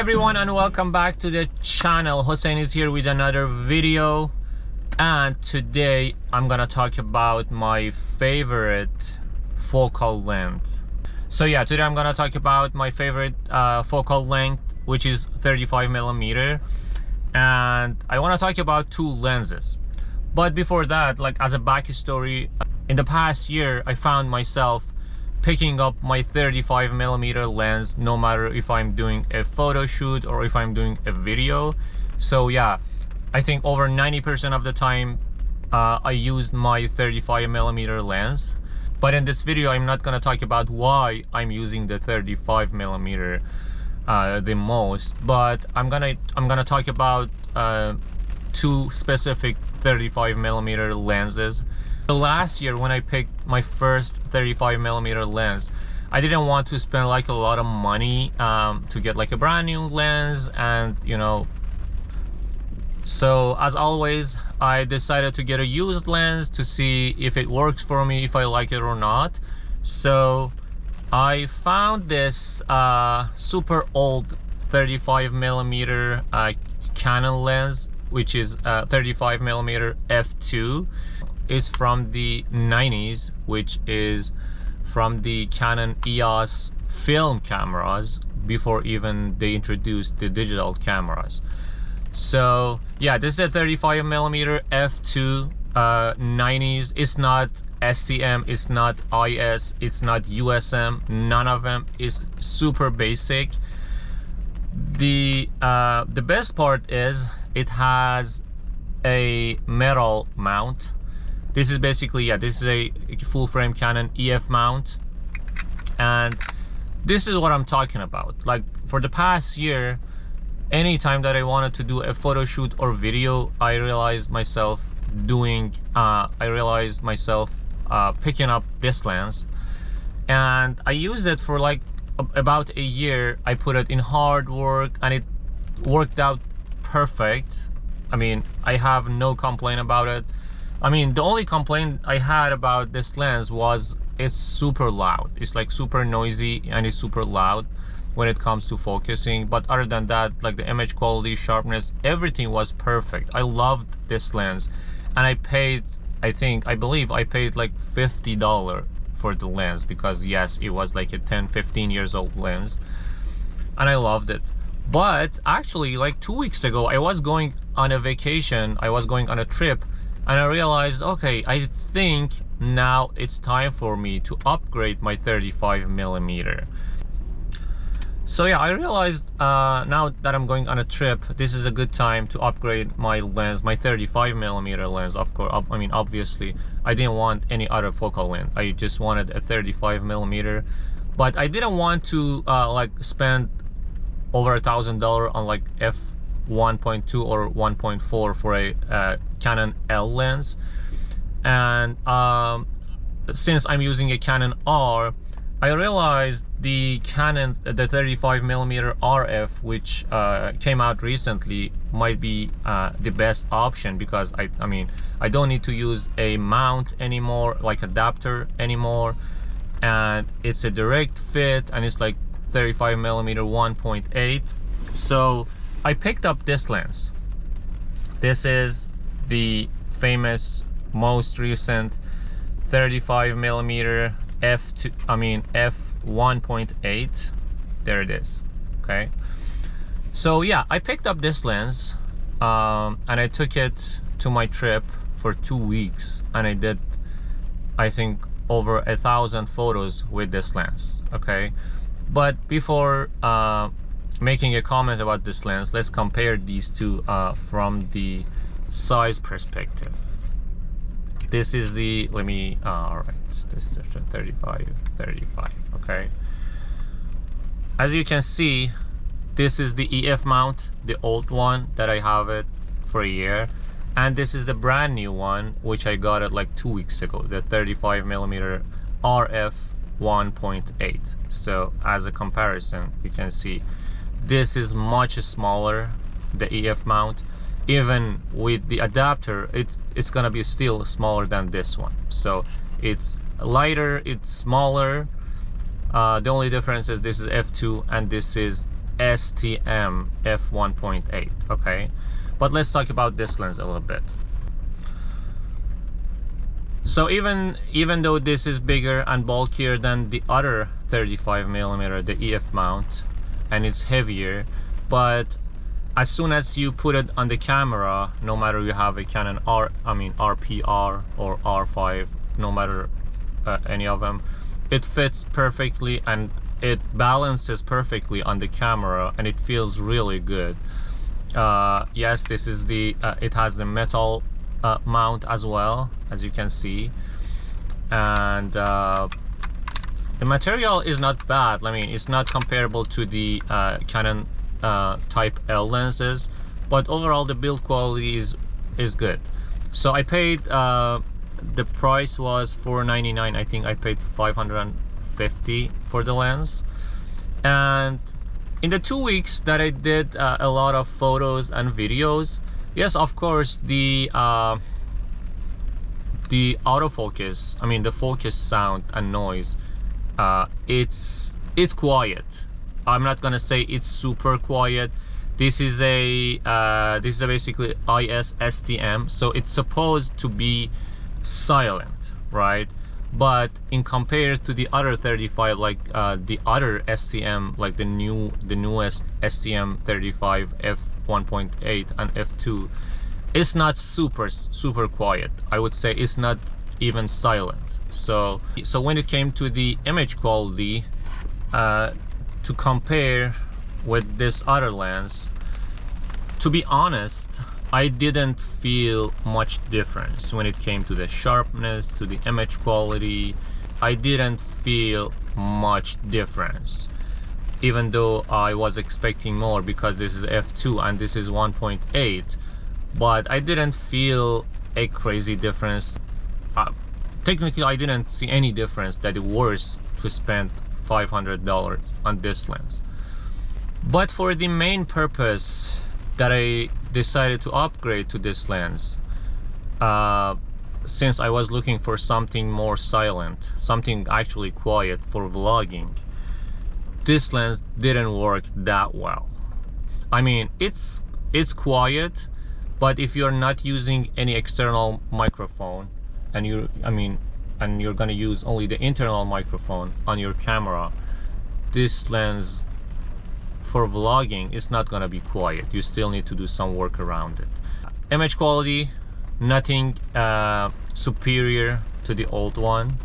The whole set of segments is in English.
everyone, and welcome back to the channel. Hussein is here with another video, and today I'm gonna talk about my favorite focal length. So yeah, today I'm gonna talk about my favorite focal length, which is 35mm, and I want to talk about two lenses. But before that, like as a backstory, in the past year I found myself picking up my 35mm lens no matter if I'm doing a photo shoot or if I'm doing a video. So yeah, I think over 90% of the time I used my 35mm lens. But in this video I'm not gonna talk about why I'm using the 35mm the most, but I'm gonna talk about two specific 35mm lenses. So last year when I picked my first 35mm lens, I didn't want to spend like a lot of money to get like a brand new lens, and you know, so as always I decided to get a used lens to see if it works for me, if I like it or not. So I found this super old 35mm Canon lens, which is 35mm f2. Is from the 90s, which is from the Canon EOS film cameras before even they introduced the digital cameras. So yeah, this is a 35mm f2 90s. It's not STM, it's not IS, it's not USM, none of them. Is super basic. The best part is it has a metal mount. This is basically, yeah, this is a full frame Canon EF mount, and this is what I'm talking about. Like for the past year, anytime that I wanted to do a photo shoot or video, I realized myself picking up this lens, and I used it for like about a year. I put it in hard work and it worked out perfect. I mean, I have no complaint about it. I mean, the only complaint I had about this lens was it's super loud. It's like super noisy and it's super loud when it comes to focusing. But other than that, like the image quality, sharpness, everything was perfect. I loved this lens, and I paid, I believe I paid like $50 for the lens, because yes, it was like a 10-15 years old lens, and I loved it. But actually, like 2 weeks ago, I was going on a vacation, I was going on a trip, and I realized, okay, I think now it's time for me to upgrade my 35mm. So yeah, I realized now that I'm going on a trip, this is a good time to upgrade my lens, my 35mm lens. Of course, I mean, obviously I didn't want any other focal length, I just wanted a 35mm. But I didn't want to like spend over $1,000 on like f1.2 or 1.4 for a Canon L lens. And since I'm using a Canon R, I realized the Canon, the 35mm RF, which came out recently, might be the best option, because I mean, I don't need to use a mount anymore, like adapter anymore, and it's a direct fit, and it's like 35mm 1.8. So I picked up this lens. This is the famous, most recent 35mm f1.8. There it is. Okay, so yeah, I picked up this lens and I took it to my trip for 2 weeks, and I did, I think, over 1,000 photos with this lens. Okay, but before making a comment about this lens, let's compare these two from the size perspective. This is the, let me, all right, this is 35. Okay, as you can see, this is the EF mount, the old one that I have it for a year, and this is the brand new one, which I got it like 2 weeks ago, the 35mm RF 1.8. So as a comparison, you can see this is much smaller, the EF mount. Even with the adapter, it's gonna be still smaller than this one. So it's lighter, it's smaller. The only difference is this is f2 and this is STM F1.8. okay, but let's talk about this lens a little bit. So even though this is bigger and bulkier than the other 35mm, the EF mount, and it's heavier, but as soon as you put it on the camera, no matter you have a Canon RPR or R5, no matter any of them, it fits perfectly and it balances perfectly on the camera, and it feels really good. Yes, this is the it has the metal mount as well, as you can see, and the material is not bad. I mean, it's not comparable to the Canon type L lenses, but overall the build quality is good. So I paid the price was $499. I think I paid $550 for the lens, and in the 2 weeks that I did a lot of photos and videos, yes, of course, the autofocus, I mean the focus sound and noise, it's quiet. I'm not gonna say it's super quiet. This is a basically IS STM, so it's supposed to be silent, right? But in compared to the other 35, like the other STM, like the newest STM 35 F1.8 and F2, it's not super quiet. I would say it's not even silent. So when it came to the image quality, to compare with this other lens, to be honest, I didn't feel much difference when it came to the sharpness, to the image quality. I didn't feel much difference, even though I was expecting more because this is F2 and this is 1.8, but I didn't feel a crazy difference. Technically, I didn't see any difference that it worth to spend $500 on this lens. But for the main purpose that I decided to upgrade to this lens, since I was looking for something more silent, something actually quiet for vlogging, this lens didn't work that well. I mean, it's quiet, but if you're not using any external microphone and you're gonna use only the internal microphone on your camera, this lens for vlogging is not gonna be quiet. You still need to do some work around it. Image quality, nothing superior to the old one.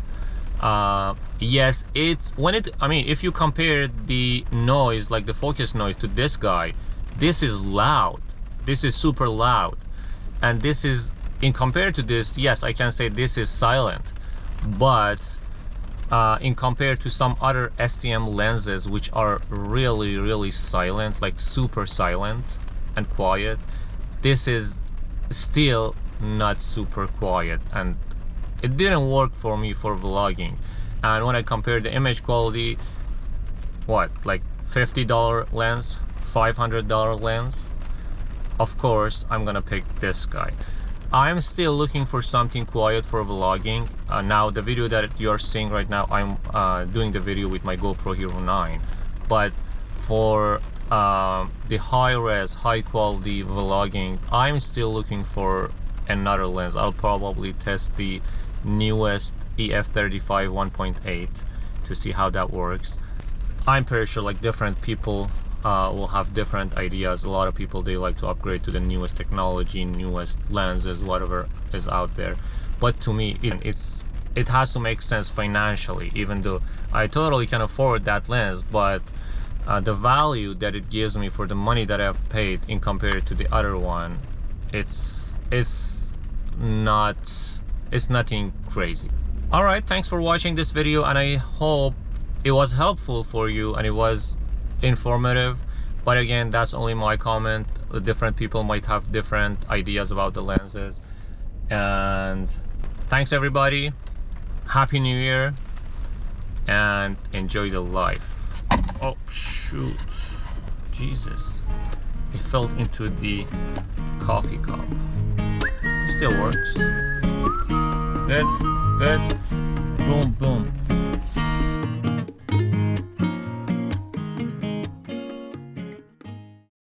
Yes, if you compare the noise, like the focus noise, to this guy, this is loud. This is super loud, and this is, in compared to this, yes, I can say this is silent, but in compared to some other STM lenses which are really silent, like super silent and quiet, this is still not super quiet, and it didn't work for me for vlogging. And when I compare the image quality, what, like $50 lens, $500 lens, of course I'm gonna pick this guy. I'm still looking for something quiet for vlogging. Now the video that you're seeing right now, I'm doing the video with my GoPro Hero 9, but for the high-res, high-quality vlogging, I'm still looking for another lens. I'll probably test the newest EF35 1.8 to see how that works. I'm pretty sure like different people will have different ideas. A lot of people, they like to upgrade to the newest technology, newest lenses, whatever is out there. But to me, it has to make sense financially, even though I totally can afford that lens, but the value that it gives me for the money that I've paid in compared to the other one, it's nothing crazy. All right, thanks for watching this video, and I hope it was helpful for you and it was informative. But again, that's only my comment. Different people might have different ideas about the lenses. And thanks everybody, happy new year, and enjoy the life. Oh shoot, Jesus, it fell into the coffee cup. It still works. Good, boom, boom.